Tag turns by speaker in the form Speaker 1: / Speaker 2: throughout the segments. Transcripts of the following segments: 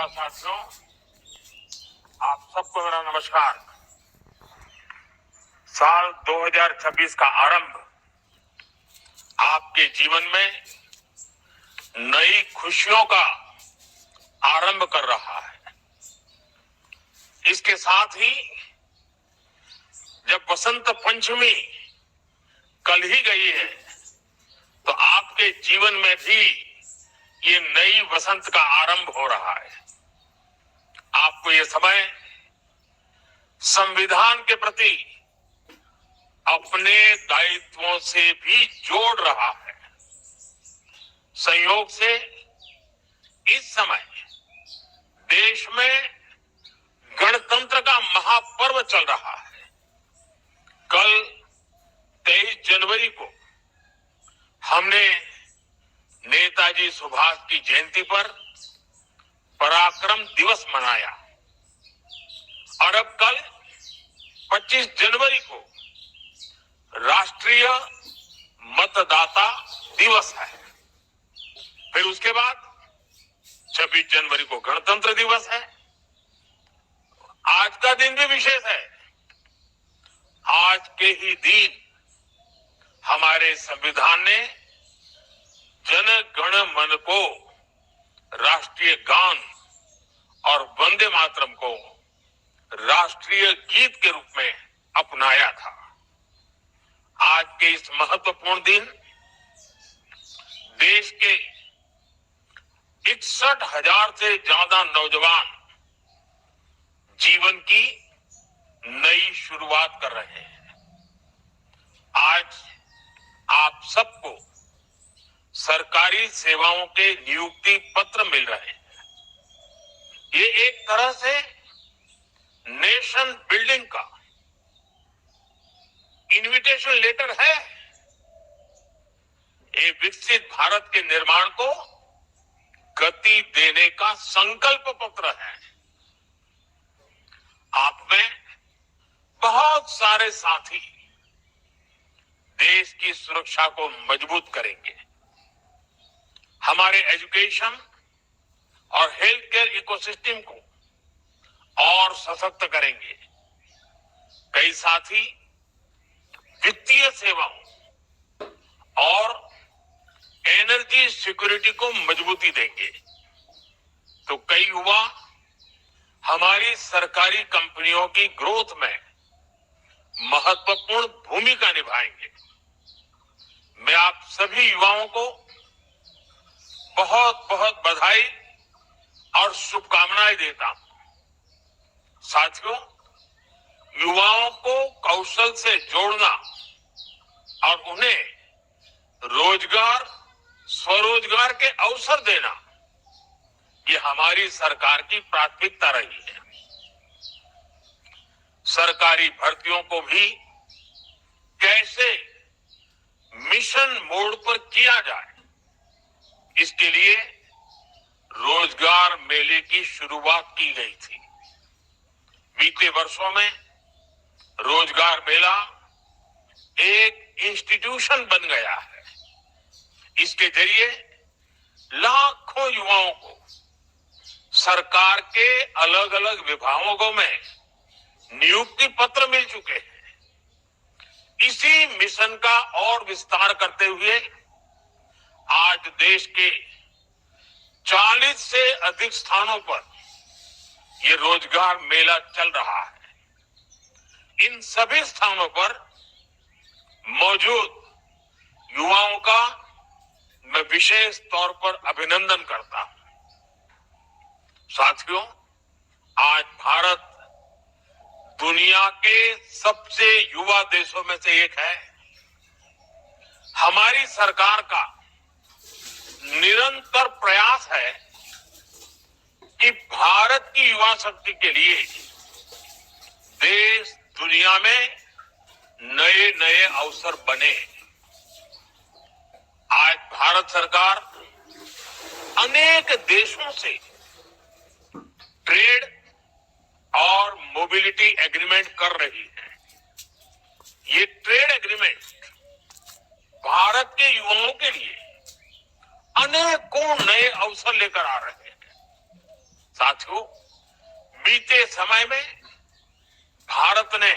Speaker 1: साथियों, आप सबको मेरा नमस्कार। साल 2026 का आरंभ आपके जीवन में नई खुशियों का आरंभ कर रहा है। इसके साथ ही जब बसंत पंचमी कल ही गई है, तो आपके जीवन में भी ये नई वसंत का आरंभ हो रहा है। आपको ये समय संविधान के प्रति अपने दायित्वों से भी जोड़ रहा है। संयोग से इस समय देश में गणतंत्र का महापर्व चल रहा है। कल 23 जनवरी को हमने नेताजी सुभाष की जयंती पर पराक्रम दिवस मनाया और अब कल 25 जनवरी को राष्ट्रीय मतदाता दिवस है। फिर उसके बाद 26 जनवरी को गणतंत्र दिवस है। आज का दिन भी विशेष है। आज के ही दिन हमारे संविधान ने जन गण मन को राष्ट्रीय गान और वंदे मातरम को राष्ट्रीय गीत के रूप में अपनाया था। आज के इस महत्वपूर्ण दिन देश के 61,000 से ज्यादा नौजवान जीवन की नई शुरुआत कर रहे हैं। आज आप सबको सरकारी सेवाओं के नियुक्ति पत्र मिल रहे हैं। ये एक तरह से नेशन बिल्डिंग का इनविटेशन लेटर है। ये विकसित भारत के निर्माण को गति देने का संकल्प पत्र है। आप में बहुत सारे साथी देश की सुरक्षा को मजबूत करेंगे, हमारे एजुकेशन और हेल्थ केयर इकोसिस्टम को और सशक्त करेंगे। कई साथी वित्तीय सेवाओं और एनर्जी सिक्योरिटी को मजबूती देंगे, तो कई युवा हमारी सरकारी कंपनियों की ग्रोथ में महत्वपूर्ण भूमिका निभाएंगे। मैं आप सभी युवाओं को बहुत बहुत बधाई और शुभकामनाएं देता हूं। साथियों, युवाओं को कौशल से जोड़ना और उन्हें रोजगार, स्वरोजगार के अवसर देना, ये हमारी सरकार की प्राथमिकता रही है। सरकारी भर्तियों को भी कैसे मिशन मोड पर किया जाए, इसके लिए रोजगार मेले की शुरुआत की गई थी। बीते वर्षों में रोजगार मेला एक इंस्टीट्यूशन बन गया है। इसके जरिए लाखों युवाओं को सरकार के अलग अलग विभागों में नियुक्ति पत्र मिल चुके हैं। इसी मिशन का और विस्तार करते हुए आज देश के 40 से अधिक स्थानों पर ये रोजगार मेला चल रहा है। इन सभी स्थानों पर मौजूद युवाओं का मैं विशेष तौर पर अभिनंदन करता हूं। साथियों, आज भारत दुनिया के सबसे युवा देशों में से एक है। हमारी सरकार का निरंतर प्रयास है कि भारत की युवा शक्ति के लिए देश दुनिया में नए नए अवसर बने। आज भारत सरकार अनेक देशों से ट्रेड और मोबिलिटी एग्रीमेंट कर रही है। ये ट्रेड एग्रीमेंट भारत के युवाओं के लिए अनेकों नए अवसर लेकर आ रहे हैं। साथियों, साथियों, बीते समय में भारत ने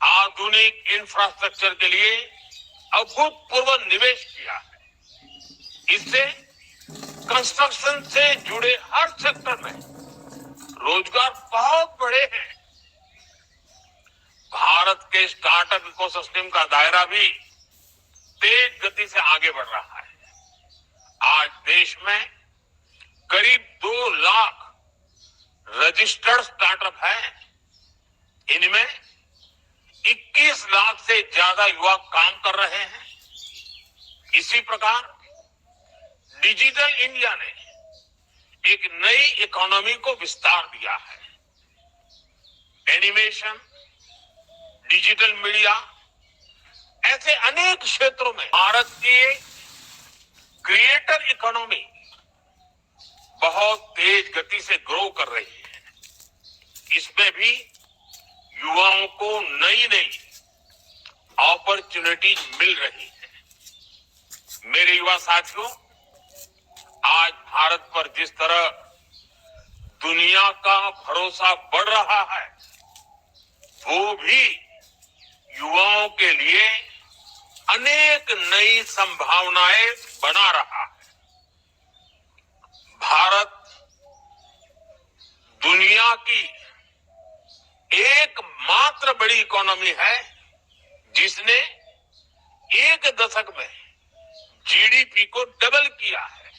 Speaker 1: आधुनिक इंफ्रास्ट्रक्चर के लिए अभूतपूर्व निवेश किया है। इससे कंस्ट्रक्शन से जुड़े हर सेक्टर में रोजगार बहुत बड़े हैं। भारत के स्टार्टअप इकोसिस्टम का दायरा भी तेज गति से आगे बढ़ रहा है। आज देश में करीब 2 लाख रजिस्टर्ड स्टार्टअप हैं। इनमें 21 लाख से ज्यादा युवा काम कर रहे हैं। इसी प्रकार डिजिटल इंडिया ने एक नई इकोनॉमी को विस्तार दिया है। एनिमेशन, डिजिटल मीडिया, ऐसे अनेक क्षेत्रों में भारत की क्रिएटर इकोनॉमी बहुत तेज गति से ग्रो कर रही है। इसमें भी युवाओं को नई नई अपॉर्चुनिटीज मिल रही है। मेरे युवा साथियों, आज भारत पर जिस तरह दुनिया का भरोसा बढ़ रहा है, वो भी युवाओं के लिए अनेक नई संभावनाएं बना रहा है। भारत दुनिया की एकमात्र बड़ी इकोनॉमी है जिसने एक दशक में जीडीपी को डबल किया है।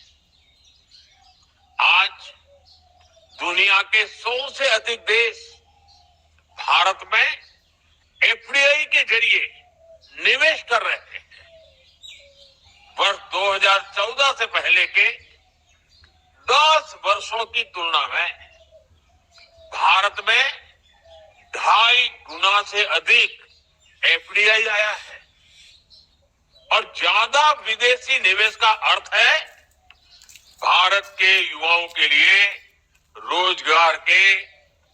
Speaker 1: आज दुनिया के 100 से अधिक देश भारत में एफडीआई के जरिए निवेश कर रहे हैं। वर्ष 2014 से पहले के 10 वर्षों की तुलना में भारत में 2.5 गुना से अधिक एफडीआई आया है। और ज्यादा विदेशी निवेश का अर्थ है भारत के युवाओं के लिए रोजगार के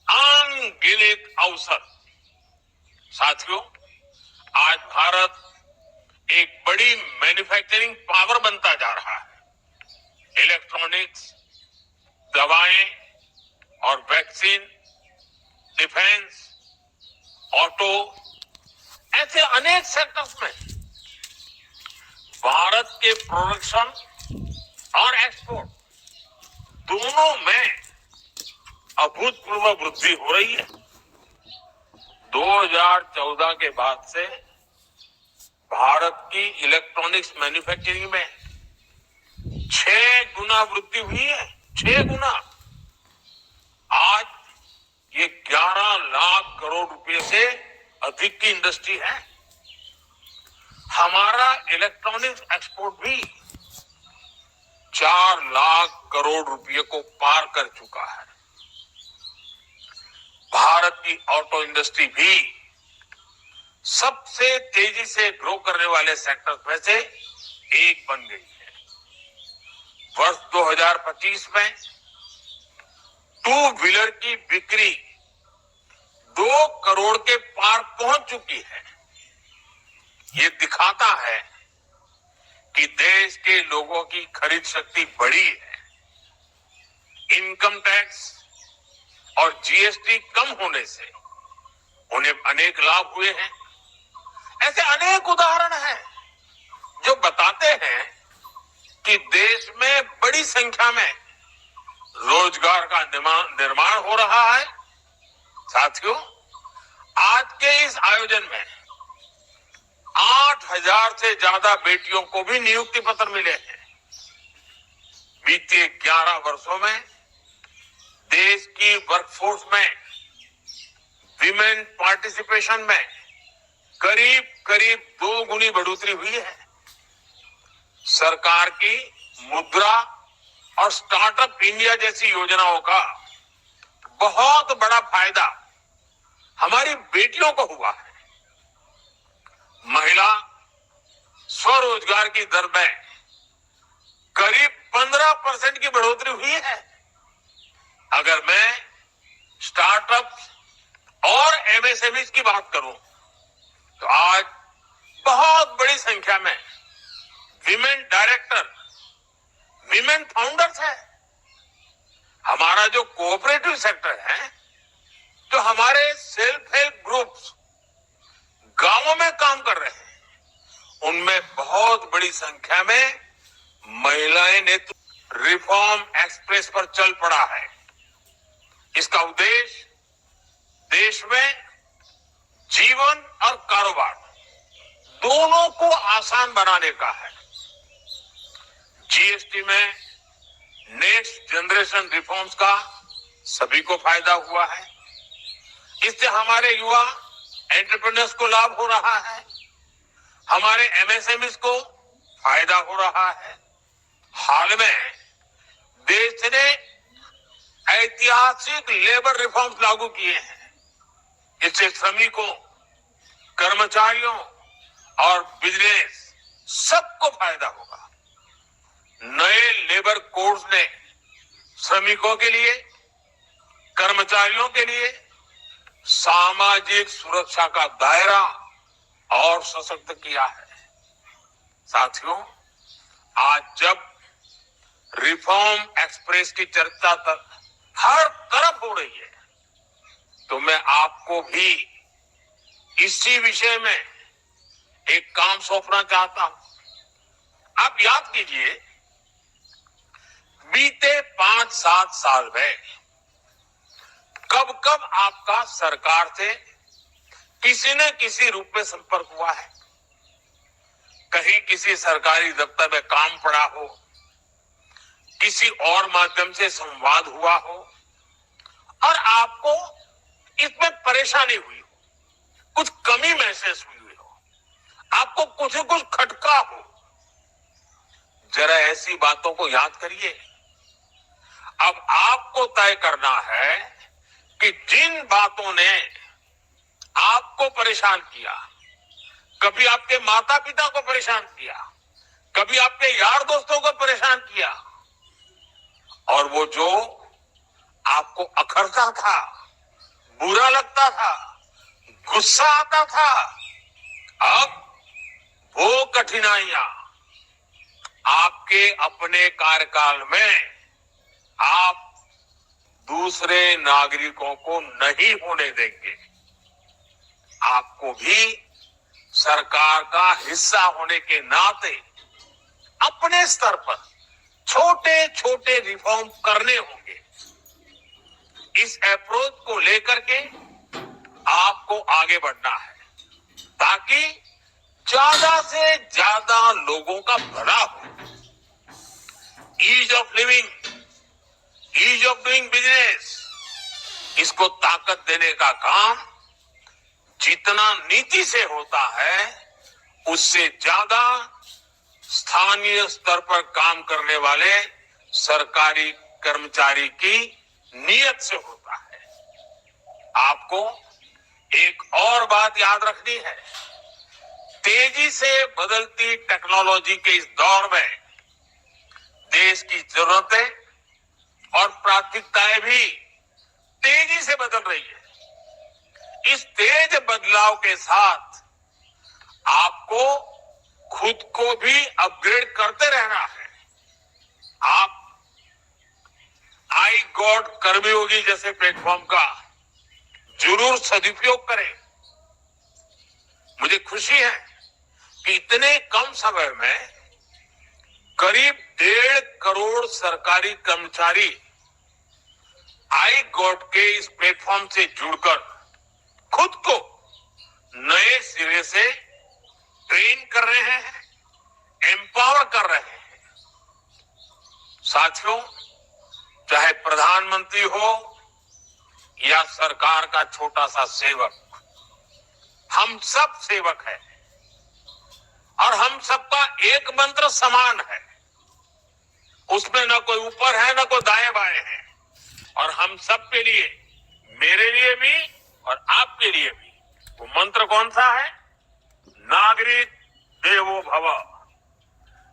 Speaker 1: अनगिनत अवसर। साथियों, आज भारत एक बड़ी मैन्युफैक्चरिंग पावर बनता जा रहा है। इलेक्ट्रॉनिक्स, दवाएं और वैक्सीन, डिफेंस, ऑटो, ऐसे अनेक सेक्टर्स में भारत के प्रोडक्शन और एक्सपोर्ट दोनों में अभूतपूर्व वृद्धि हो रही है। 2014 के बाद से भारत की इलेक्ट्रॉनिक्स मैन्युफैक्चरिंग में 6 गुना वृद्धि हुई है। 6 गुना। आज ये 11 लाख करोड़ रुपए से अधिक की इंडस्ट्री है। हमारा इलेक्ट्रॉनिक्स एक्सपोर्ट भी 4 लाख करोड़ रुपए को पार कर चुका है। भारत की ऑटो इंडस्ट्री भी सबसे तेजी से ग्रो करने वाले सेक्टर्स में से एक बन गई है। वर्ष 2025 में 2 व्हीलर की बिक्री 2 करोड़ के पार पहुंच चुकी है। ये दिखाता है कि देश के लोगों की खरीद शक्ति बढ़ी है। इनकम टैक्स और जीएसटी कम होने से उन्हें अनेक लाभ हुए हैं। ऐसे अनेक उदाहरण हैं जो बताते हैं कि देश में बड़ी संख्या में रोजगार का निर्माण हो रहा है। साथियों, आज के इस आयोजन में 8,000 से ज्यादा बेटियों को भी नियुक्ति पत्र मिले हैं। बीते 11 वर्षों में देश की वर्कफोर्स में विमेन पार्टिसिपेशन में करीब 2 गुनी बढ़ोतरी हुई है। सरकार की मुद्रा और स्टार्टअप इंडिया जैसी योजनाओं का बहुत बड़ा फायदा हमारी बेटियों को हुआ है। महिला स्वरोजगार की दर में करीब 15% की बढ़ोतरी हुई है। अगर मैं स्टार्टअप और एमएसएमई की बात करूं तो आज बहुत बड़ी संख्या में विमेन डायरेक्टर, विमेन फाउंडर्स हैं। हमारा जो कोऑपरेटिव सेक्टर है, जो हमारे सेल्फ हेल्प ग्रुप्स गांवों में काम कर रहे हैं, उनमें बहुत बड़ी संख्या में महिलाएं नेतृत्व रिफॉर्म एक्सप्रेस पर चल पड़ा है। इसका उद्देश्य देश में जीवन और कारोबार दोनों को आसान बनाने का है। जीएसटी में नेक्स्ट जनरेशन रिफॉर्म्स का सभी को फायदा हुआ है। इससे हमारे युवा एंटरप्रेन्योर्स को लाभ हो रहा है, हमारे एमएसएमईज को फायदा हो रहा है। हाल में देश ने ऐतिहासिक लेबर रिफॉर्म्स लागू किए हैं। इससे श्रमिकों, कर्मचारियों और बिजनेस सबको फायदा होगा। नए लेबर कोड्स ने श्रमिकों के लिए, कर्मचारियों के लिए सामाजिक सुरक्षा का दायरा और सशक्त किया है। साथियों, आज जब रिफॉर्म एक्सप्रेस की चर्चा तक हर तरफ हो रही है, तो मैं आपको भी इसी विषय में एक काम सौंपना चाहता हूं। आप याद कीजिए, बीते 5-7 साल में कब कब आपका सरकार से किसी न किसी रूप में संपर्क हुआ है। कहीं किसी सरकारी दफ्तर में काम पड़ा हो, किसी और माध्यम से संवाद हुआ हो और आपको इसमें परेशानी हुई हो, कुछ कमी महसूस हुई हो, आपको कुछ न कुछ खटका हो। जरा ऐसी बातों को याद करिए। अब आपको तय करना है कि जिन बातों ने आपको परेशान किया, कभी आपके माता पिता को परेशान किया, कभी आपके यार दोस्तों को परेशान किया, और वो जो आपको अखरता था, बुरा लगता था, गुस्सा आता था, अब वो कठिनाइयां आपके अपने कार्यकाल में आप दूसरे नागरिकों को नहीं होने देंगे। आपको भी सरकार का हिस्सा होने के नाते अपने स्तर पर छोटे छोटे रिफॉर्म करने होंगे। इस अप्रोच को लेकर के आपको आगे बढ़ना है, ताकि ज्यादा से ज्यादा लोगों का भला हो। Ease of living, ease of doing business, इसको ताकत देने का काम जितना नीति से होता है, उससे ज्यादा स्थानीय स्तर पर काम करने वाले सरकारी कर्मचारी की नीयत से होता है। आपको एक और बात याद रखनी है। तेजी से बदलती टेक्नोलॉजी के इस दौर में देश की जरूरतें और प्राथमिकताएं भी तेजी से बदल रही है। इस तेज बदलाव के साथ आपको खुद को भी अपग्रेड करते रहना है। आप आई गॉड कर्मयोगी जैसे प्लेटफॉर्म का जरूर सदुपयोग करें। मुझे खुशी है कि इतने कम समय में करीब 1.5 करोड़ सरकारी कर्मचारी आई गॉड के इस प्लेटफॉर्म से जुड़कर खुद को नए सिरे से ट्रेन कर रहे हैं, एम्पावर कर रहे हैं। साथियों, चाहे प्रधानमंत्री हो या सरकार का छोटा सा सेवक, हम सब सेवक हैं और हम सबका एक मंत्र समान है। उसमें न कोई ऊपर है, न कोई दाएं बाएं है। और हम सब के लिए, मेरे लिए भी और आपके लिए भी, वो मंत्र कौन सा है? नागरिक देवो भव।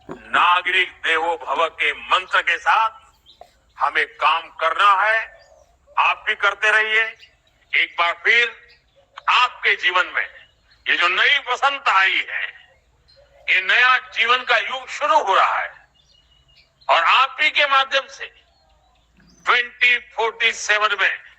Speaker 1: नागरिक देवो भव के मंत्र के साथ हमें काम करना है। आप भी करते रहिए। एक बार फिर आपके जीवन में ये जो नई वसंत आई है, ये नया जीवन का युग शुरू हो रहा है और आप ही के माध्यम से 2047 में